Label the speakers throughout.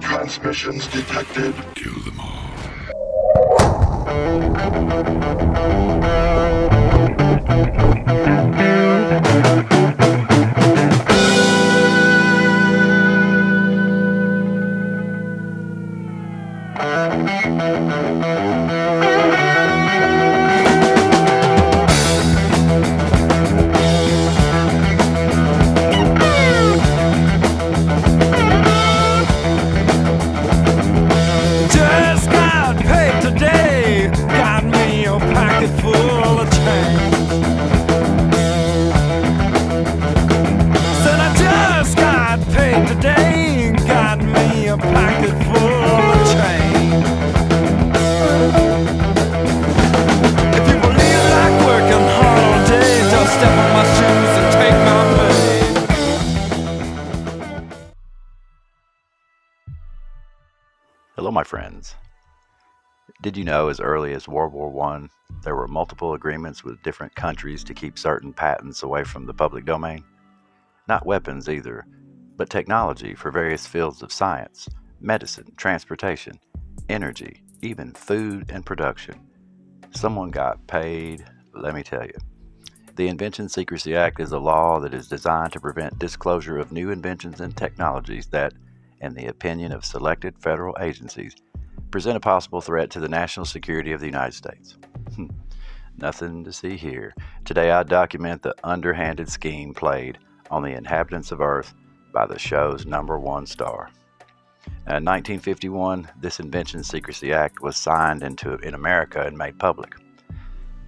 Speaker 1: Transmissions detected.
Speaker 2: Kill them all.
Speaker 3: Just got paid today, got me a pocket full of change. Said I just got paid today, got me a pocket full of change. If you believe like working hard all day, just step on my shoes and take my pay.
Speaker 4: Hello, my friends. Did you know as early as World War I, there were multiple agreements with different countries to keep certain patents away from the public domain? Not weapons either, but technology for various fields of science, medicine, transportation, energy, even food and production. Someone got paid, let me tell you. The Invention Secrecy Act is a law that is designed to prevent disclosure of new inventions and technologies that, in the opinion of selected federal agencies, present a possible threat to the national security of the United States. Nothing to see here. Today I document the underhanded scheme played on the inhabitants of Earth by the show's #1 star. In 1951, this Invention Secrecy Act was signed in America and made public.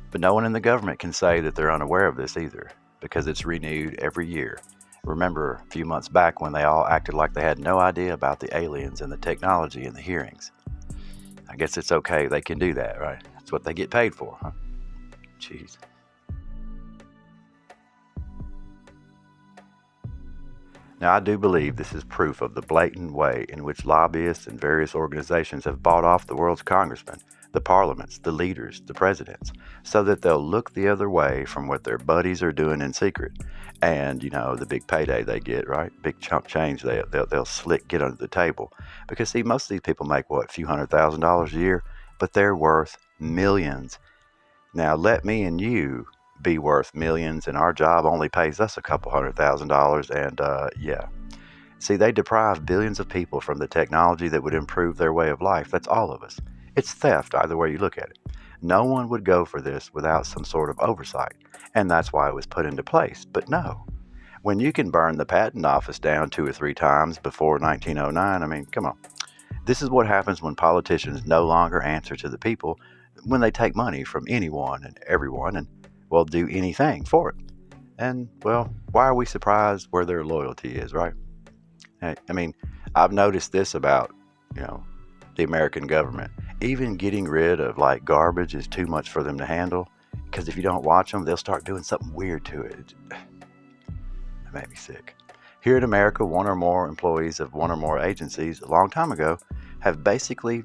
Speaker 4: But no one in the government can say that they're unaware of this either, because it's renewed every year. Remember a few months back when they all acted like they had no idea about the aliens and the technology and the hearings. I guess it's okay, they can do that, right? That's what they get paid for, huh? Jeez. Now, I do believe this is proof of the blatant way in which lobbyists and various organizations have bought off the world's congressmen, the parliaments, the leaders, the presidents, so that they'll look the other way from what their buddies are doing in secret. And, the big payday they get, right? Big chump change they'll slick get under the table. Because, see, most of these people make, a few $100,000 a year, but they're worth millions. Now, let me and you be worth millions, and our job only pays us a couple $100,000, and, yeah. See, they deprive billions of people from the technology that would improve their way of life. That's all of us. It's theft, either way you look at it. No one would go for this without some sort of oversight, and that's why it was put into place. But no, when you can burn the patent office down 2 or 3 times before 1909, come on. This is what happens when politicians no longer answer to the people, when they take money from anyone and everyone and, do anything for it. And, why are we surprised where their loyalty is, right? I've noticed this about, the American government. Even getting rid of garbage is too much for them to handle, because if you don't watch them, they'll start doing something weird to it. That made me sick. Here in America, one or more employees of one or more agencies a long time ago have basically,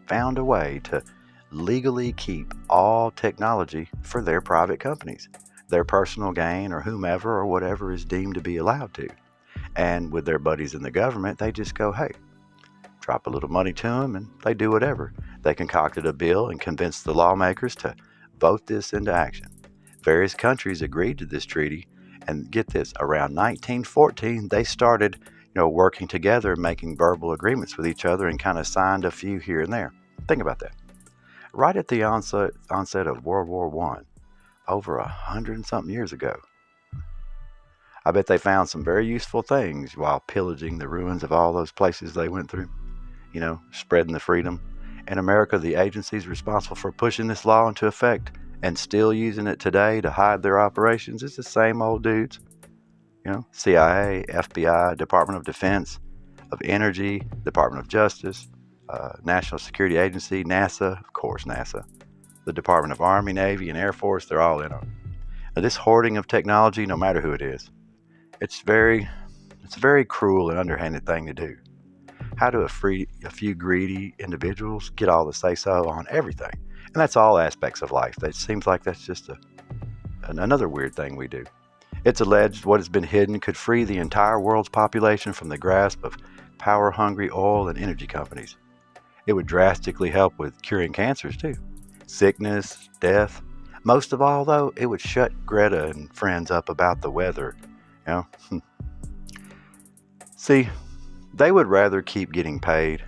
Speaker 4: found a way to legally keep all technology for their private companies, their personal gain or whomever or whatever is deemed to be allowed to. And with their buddies in the government, they just go, hey, drop a little money to them, and they do whatever. They concocted a bill and convinced the lawmakers to vote this into action. Various countries agreed to this treaty, and get this, around 1914, they started, working together, making verbal agreements with each other, and kind of signed a few here and there. Think about that. Right at the onset of World War I, over 100 and something years ago. I bet they found some very useful things while pillaging the ruins of all those places they went through. Spreading the freedom. In America, the agencies responsible for pushing this law into effect and still using it today to hide their operations is the same old dudes. CIA, FBI, Department of Defense, of Energy, Department of Justice, National Security Agency, NASA, of course NASA, the Department of Army, Navy, and Air Force, they're all in on it. Now, this hoarding of technology, no matter who it is, it's a very cruel and underhanded thing to do. How do a few greedy individuals get all the say-so on everything? And that's all aspects of life. It seems like that's just another weird thing we do. It's alleged what has been hidden could free the entire world's population from the grasp of power-hungry oil and energy companies. It would drastically help with curing cancers, too. Sickness, death. Most of all, though, it would shut Greta and friends up about the weather. You know? See, they would rather keep getting paid,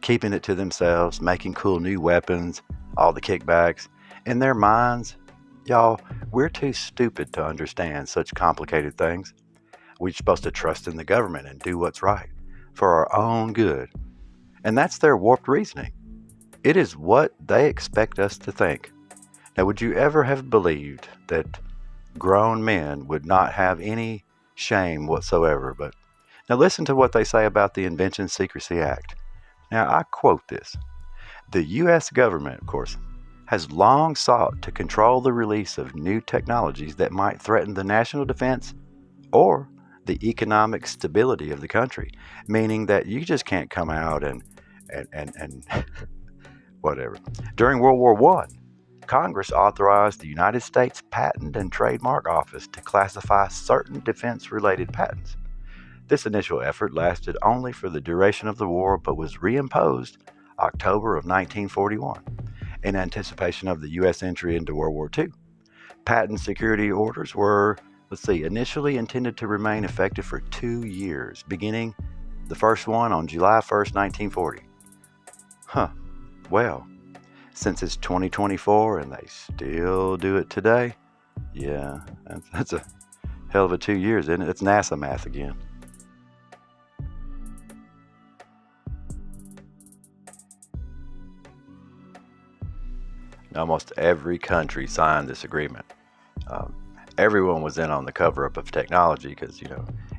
Speaker 4: keeping it to themselves, making cool new weapons, all the kickbacks. In their minds, y'all, we're too stupid to understand such complicated things. We're supposed to trust in the government and do what's right for our own good. And that's their warped reasoning. It is what they expect us to think. Now, would you ever have believed that grown men would not have any shame whatsoever? But now listen to what they say about the Invention Secrecy Act. Now, I quote this. The U.S. government, of course, has long sought to control the release of new technologies that might threaten the national defense or the economic stability of the country, meaning that you just can't come out and whatever. During World War I, Congress authorized the United States Patent and Trademark Office to classify certain defense-related patents. This initial effort lasted only for the duration of the war, but was reimposed October of 1941 in anticipation of the U.S. entry into World War II. Patent security orders were, initially intended to remain effective for 2 years, beginning the first one on July 1st, 1940. Well, since it's 2024 and they still do it today, yeah, that's a hell of a 2 years, isn't it? It's NASA math again. Almost every country signed this agreement. Everyone was in on the cover-up of technology because,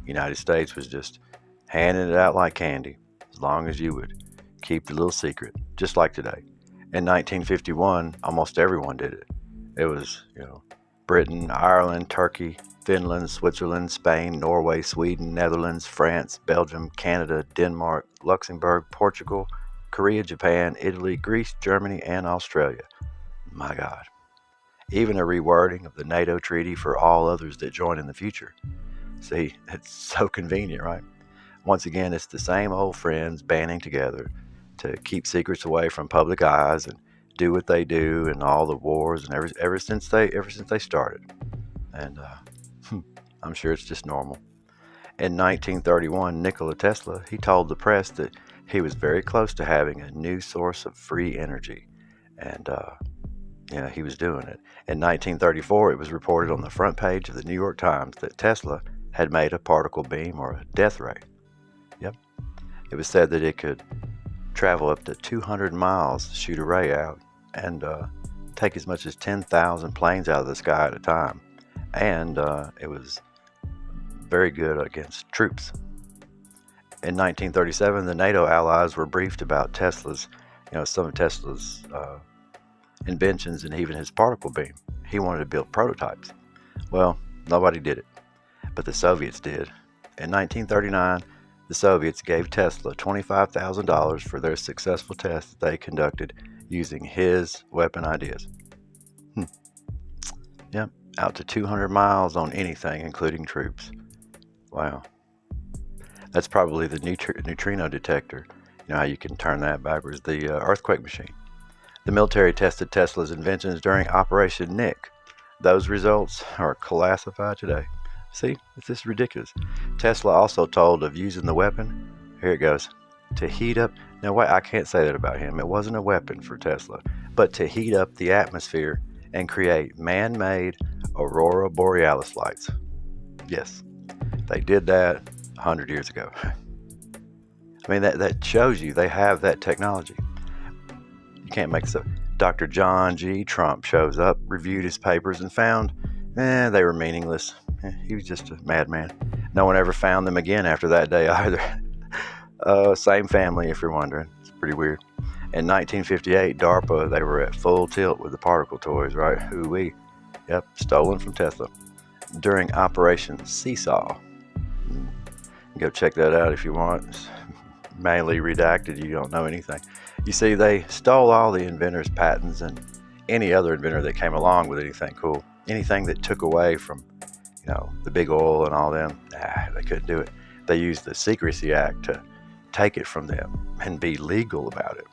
Speaker 4: United States was just handing it out like candy, as long as you would keep the little secret, just like today. In 1951, almost everyone did it. It was, Britain, Ireland, Turkey, Finland, Switzerland, Spain, Norway, Sweden, Netherlands, France, Belgium, Canada, Denmark, Luxembourg, Portugal, Korea, Japan, Italy, Greece, Germany, and Australia. My God. Even a rewording of the NATO treaty for all others that join in the future. See, it's so convenient, right? Once again, it's the same old friends banding together to keep secrets away from public eyes and do what they do in all the wars and ever since they started. And I'm sure it's just normal. In 1931, Nikola Tesla, he told the press that he was very close to having a new source of free energy. And he was doing it. In 1934, it was reported on the front page of the New York Times that Tesla had made a particle beam, or a death ray. Yep. It was said that it could travel up to 200 miles to shoot a ray out and take as much as 10,000 planes out of the sky at a time. And it was very good against troops. In 1937, the NATO allies were briefed about Tesla's, some of Tesla's inventions and even his particle beam. He wanted to build prototypes. Well, nobody did it, but the Soviets did. In 1939, the Soviets gave Tesla $25,000 for their successful tests they conducted using his weapon ideas. Yep, out to 200 miles on anything, including troops. Wow. That's probably the neutrino detector. You know how you can turn that backwards, the earthquake machine. The military tested Tesla's inventions during Operation Nick. Those results are classified today. See, it's just ridiculous. Tesla also told of using the weapon, here it goes, to heat up, now wait, I can't say that about him. It wasn't a weapon for Tesla, but to heat up the atmosphere and create man-made aurora borealis lights. Yes, they did that 100 years ago. I mean, that shows you they have that technology. You can't make this up. Dr. John G. Trump shows up, reviewed his papers, and found they were meaningless. He was just a madman. No one ever found them again after that day either. Same family, if you're wondering. It's pretty weird. In 1958, DARPA, they were at full tilt with the particle toys, right? Hoo-wee. Yep, stolen from Tesla. During Operation Seesaw. Go check that out if you want. It's mainly redacted. You don't know anything. You see, they stole all the inventors' patents and any other inventor that came along with anything cool. Anything that took away from, the big oil and all them, they couldn't do it. They used the Secrecy Act to take it from them and be legal about it.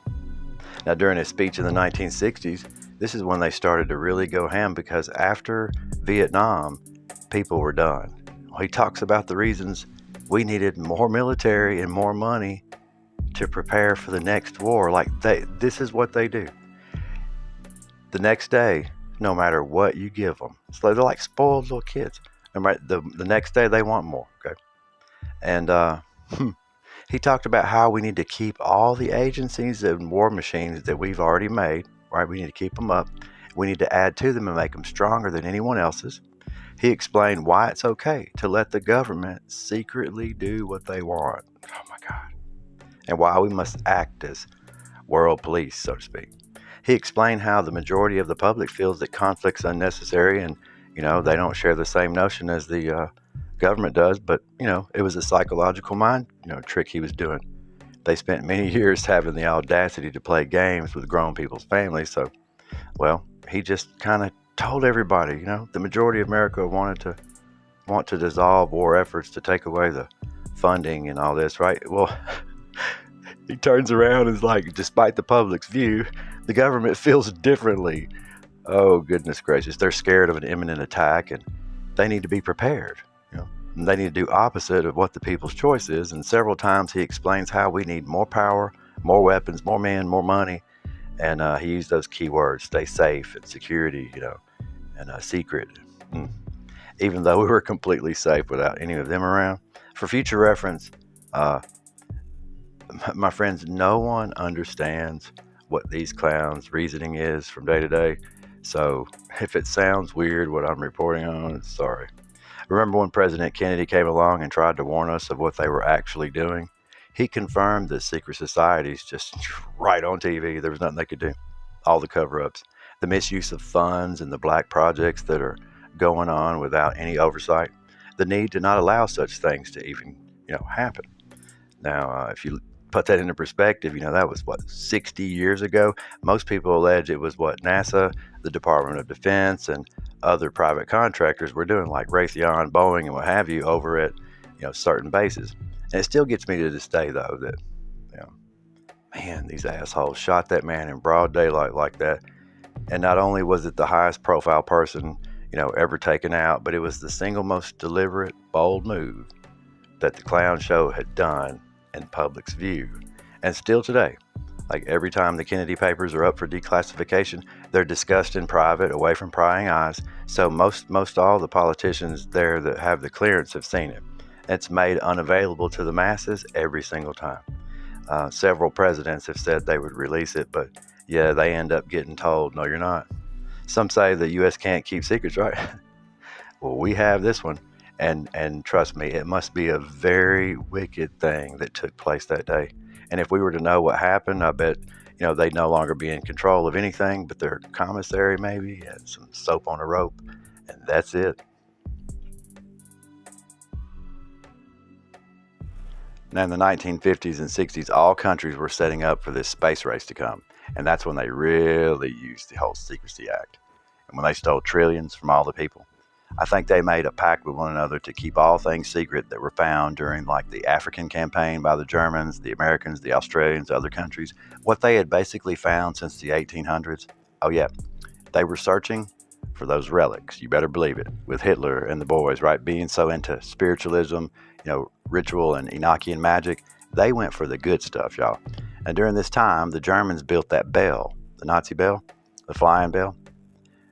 Speaker 4: Now, during his speech in the 1960s, this is when they started to really go ham, because after Vietnam, people were done. He talks about the reasons we needed more military and more money to prepare for the next war. Like, this is what they do. The next day, no matter what you give them, so they're like spoiled little kids. The next day they want more. Okay, and he talked about how we need to keep all the agencies and war machines that we've already made. Right, we need to keep them up. We need to add to them and make them stronger than anyone else's. He explained why it's okay to let the government secretly do what they want. Oh my God. And why we must act as world police, so to speak. He explained how the majority of the public feels that conflict's unnecessary, and they don't share the same notion as the government does, but it was a psychological mind trick he was doing. They spent many years having the audacity to play games with grown people's families, so he just kind of told everybody, the majority of America want to dissolve war efforts, to take away the funding and all this, right? Well, he turns around and is like, despite the public's view, the government feels differently. Oh, goodness gracious. They're scared of an imminent attack, and they need to be prepared. And they need to do opposite of what the people's choice is. And several times he explains how we need more power, more weapons, more men, more money. And he used those key words: stay safe and security, and secret. Even though we were completely safe without any of them around. For future reference, my friends, no one understands what these clowns' reasoning is from day to day. So if it sounds weird what I'm reporting on, sorry. Remember when President Kennedy came along and tried to warn us of what they were actually doing? He confirmed the secret societies just right on TV. There was nothing they could do. All the cover-ups, the misuse of funds, and the black projects that are going on without any oversight. The need to not allow such things to even, happen. Now, if you put that into perspective, that was 60 years ago. Most people allege it was what NASA, the Department of Defense, and other private contractors were doing, like Raytheon, Boeing, and what have you, over at certain bases. And it still gets me to this day, though, that man, these assholes shot that man in broad daylight like that. And not only was it the highest profile person ever taken out, but it was the single most deliberate, bold move that the clown show had done in public's view. And still today, like every time the Kennedy papers are up for declassification, they're discussed in private, away from prying eyes. So most all the politicians there that have the clearance have seen it. It's made unavailable to the masses every single time. Several presidents have said they would release it, but they end up getting told, no, you're not. Some say the U.S. can't keep secrets, right? Well, we have this one. And trust me, it must be a very wicked thing that took place that day. And if we were to know what happened, I bet, they'd no longer be in control of anything but their commissary, maybe, and some soap on a rope. And that's it. Now, in the 1950s and 60s, all countries were setting up for this space race to come. And that's when they really used the whole Secrecy Act. And when they stole trillions from all the people. I think they made a pact with one another to keep all things secret that were found during like the African campaign by the Germans, the Americans, the Australians, other countries. What they had basically found since the 1800s. Oh yeah, they were searching for those relics. You better believe it. With Hitler and the boys, right? Being so into spiritualism, ritual and Enochian magic, they went for the good stuff, y'all. And during this time, the Germans built that bell, the Nazi bell, the flying bell.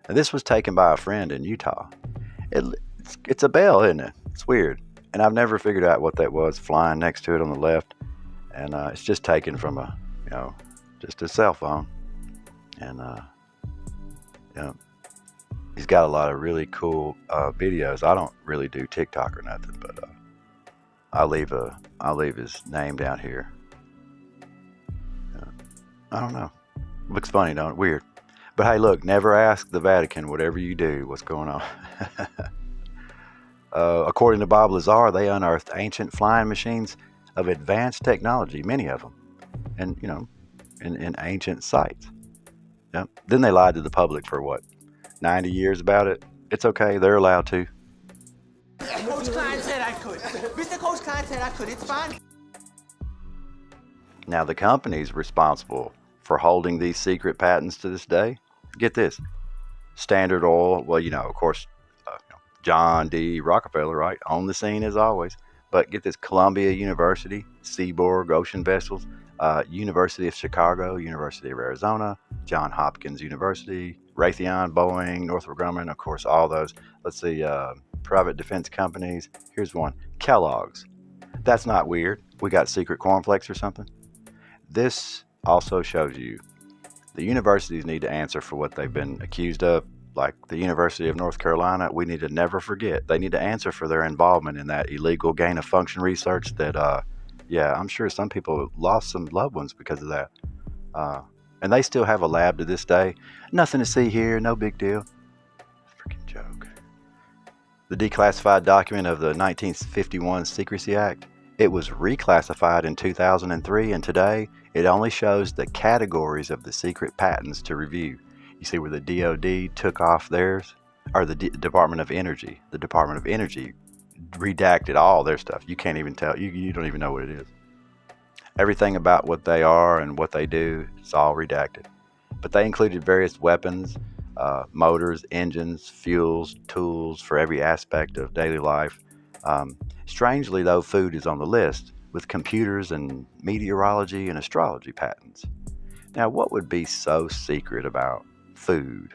Speaker 4: And this was taken by a friend in Utah. It's a bell, isn't it? It's weird. And I've never figured out what that was flying next to it on the left. And it's just taken from just a cell phone. And, he's got a lot of really cool videos. I don't really do TikTok or nothing, but I'll leave his name down here. I don't know. Looks funny, don't it? Weird. But hey, look, never ask the Vatican, whatever you do, what's going on. According to Bob Lazar, they unearthed ancient flying machines of advanced technology, many of them, and in ancient sites. Yep. Then they lied to the public for 90 years about it. It's okay, they're allowed to.
Speaker 2: Coach Klein said I could. Mr. Coach Klein said I could. It's fine.
Speaker 4: Now, the companies responsible for holding these secret patents to this day, get this, Standard Oil, well, of course, John D. Rockefeller, right, on the scene as always. But get this, Columbia University, Seaborg Ocean Vessels, University of Chicago, University of Arizona, Johns Hopkins University, Raytheon, Boeing, Northrop Grumman, of course, all those. Let's see, private defense companies. Here's one, Kellogg's. That's not weird. We got secret cornflakes or something. This also shows you the universities need to answer for what they've been accused of. Like the University of North Carolina, we need to never forget. They need to answer for their involvement in that illegal gain of function research that, I'm sure some people lost some loved ones because of that. And they still have a lab to this day. Nothing to see here, no big deal. Freaking joke. The declassified document of the 1951 Secrecy Act, it was reclassified in 2003, and today it only shows the categories of the secret patents to review. You see where the DOD took off theirs, or the Department of Energy. The Department of Energy redacted all their stuff. You can't even tell. You don't even know what it is. Everything about what they are and what they do, it's all redacted. But they included various weapons, motors, engines, fuels, tools for every aspect of daily life. Strangely, though, food is on the list, with computers and meteorology and astrology patents. Now, what would be so secret about food,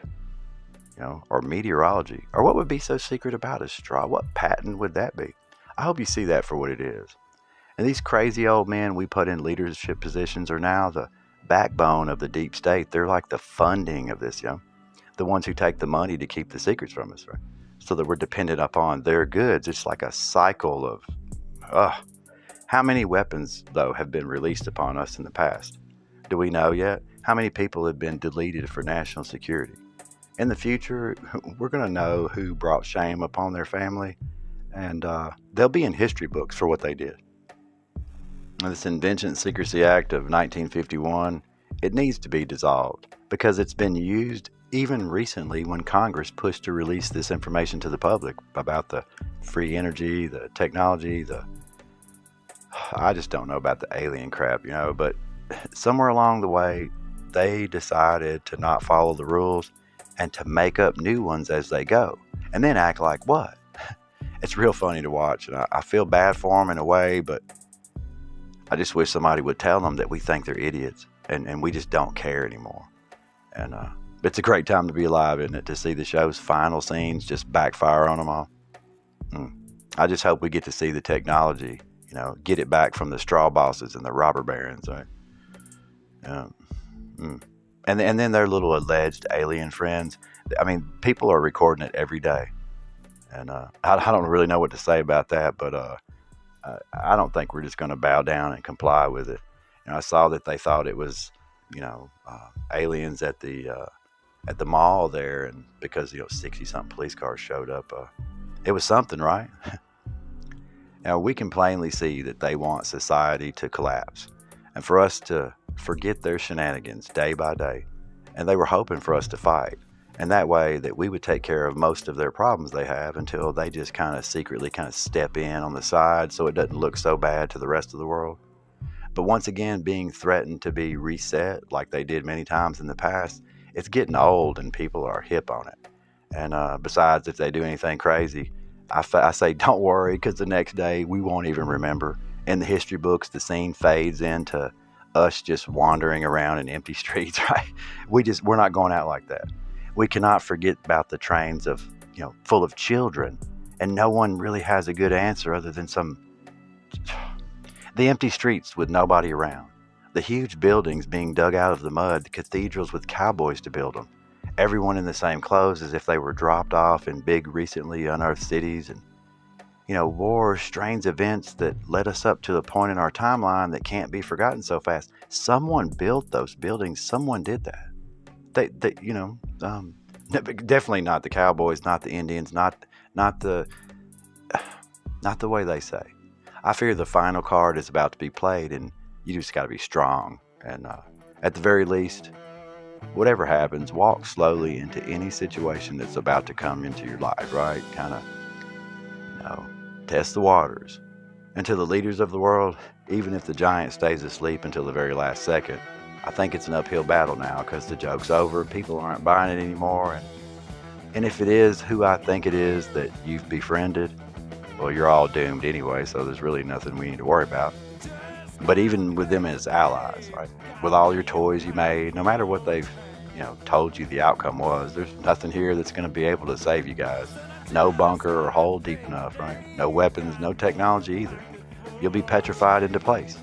Speaker 4: or meteorology? Or what would be so secret about astrology? What patent would that be? I hope you see that for what it is. And these crazy old men we put in leadership positions are now the backbone of the deep state. They're like the funding of this, the ones who take the money to keep the secrets from us, right? So that we're dependent upon their goods. It's like a cycle of, how many weapons, though, have been released upon us in the past? Do we know yet? How many people have been deleted for national security? In the future, we're going to know who brought shame upon their family, and they'll be in history books for what they did. This Invention Secrecy Act of 1951, it needs to be dissolved because it's been used even recently when Congress pushed to release this information to the public about the free energy, the technology, I just don't know about the alien crap, but somewhere along the way, they decided to not follow the rules and to make up new ones as they go and then act like what? It's real funny to watch, and I feel bad for them in a way, but I just wish somebody would tell them that we think they're idiots and we just don't care anymore. And it's a great time to be alive, isn't it? To see the show's final scenes just backfire on them all. I just hope we get to see the technology, get it back from the straw bosses and the robber barons, right? And then their little alleged alien friends. I mean, people are recording it every day. And I don't really know what to say about that, but I don't think we're just going to bow down and comply with it. I saw that they thought it was, aliens at the mall there, and because 60-something police cars showed up, it was something, right? Now we can plainly see that they want society to collapse, and for us to forget their shenanigans day by day, and they were hoping for us to fight, and that way that we would take care of most of their problems they have until they just kind of secretly step in on the side so it doesn't look so bad to the rest of the world. But once again, being threatened to be reset like they did many times in the past, it's getting old and people are hip on it. And besides, if they do anything crazy, I say don't worry, because the next day we won't even remember. In the history books, the scene fades into us just wandering around in empty streets, right? We're not going out like that. We cannot forget about the trains of, full of children, and no one really has a good answer other than the empty streets with nobody around, the huge buildings being dug out of the mud, the cathedrals with cowboys to build them, everyone in the same clothes as if they were dropped off in big recently unearthed cities, and war, strange events that led us up to the point in our timeline that can't be forgotten so fast. Someone built those buildings. Someone did that. Definitely not the cowboys, not the Indians, not the way they say. I fear the final card is about to be played, and you just got to be strong. And at the very least, whatever happens, walk slowly into any situation that's about to come into your life, right? Kind of, test the waters. And to the leaders of the world, even if the giant stays asleep until the very last second, I think it's an uphill battle now because the joke's over, people aren't buying it anymore, and if it is who I think it is that you've befriended, well, you're all doomed anyway, so there's really nothing we need to worry about. But even with them as allies, right? With all your toys you made, no matter what they've, told you the outcome was, there's nothing here that's going to be able to save you guys. No bunker or hole deep enough, right? No weapons, no technology either. You'll be petrified into place.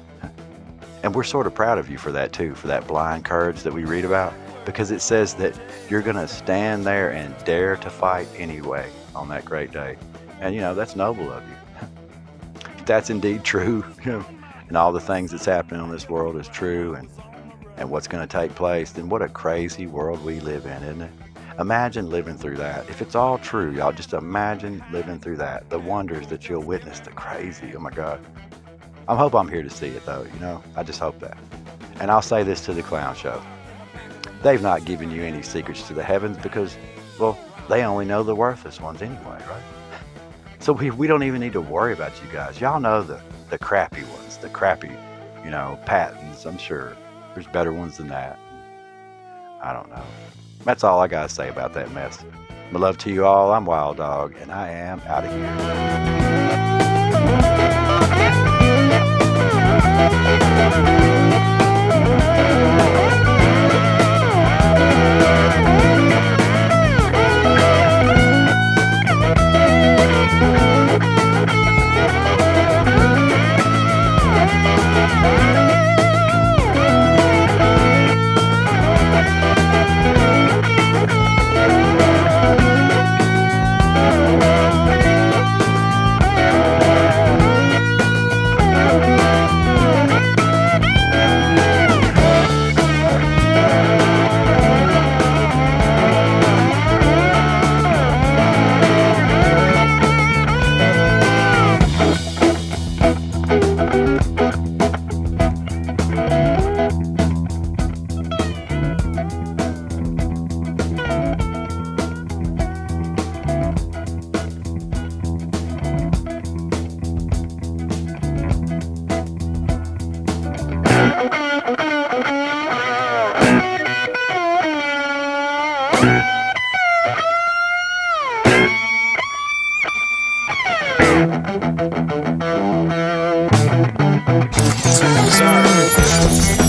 Speaker 4: And we're sort of proud of you for that too, for that blind courage that we read about, because it says that you're going to stand there and dare to fight anyway on that great day. And that's noble of you. If that's indeed true, and all the things that's happening in this world is true, and what's going to take place, then what a crazy world we live in, isn't it? Imagine living through that. If it's all true, y'all, just imagine living through that. The wonders that you'll witness, the crazy, oh my God. I hope I'm here to see it though, I just hope that. And I'll say this to the clown show. They've not given you any secrets to the heavens because, well, they only know the worthless ones anyway, right? So we don't even need to worry about you guys. Y'all know the crappy ones, the crappy, patents. I'm sure there's better ones than that. I don't know. That's all I got to say about that mess. My love to you all. I'm Wild Dog, and I am out of
Speaker 3: Sorry.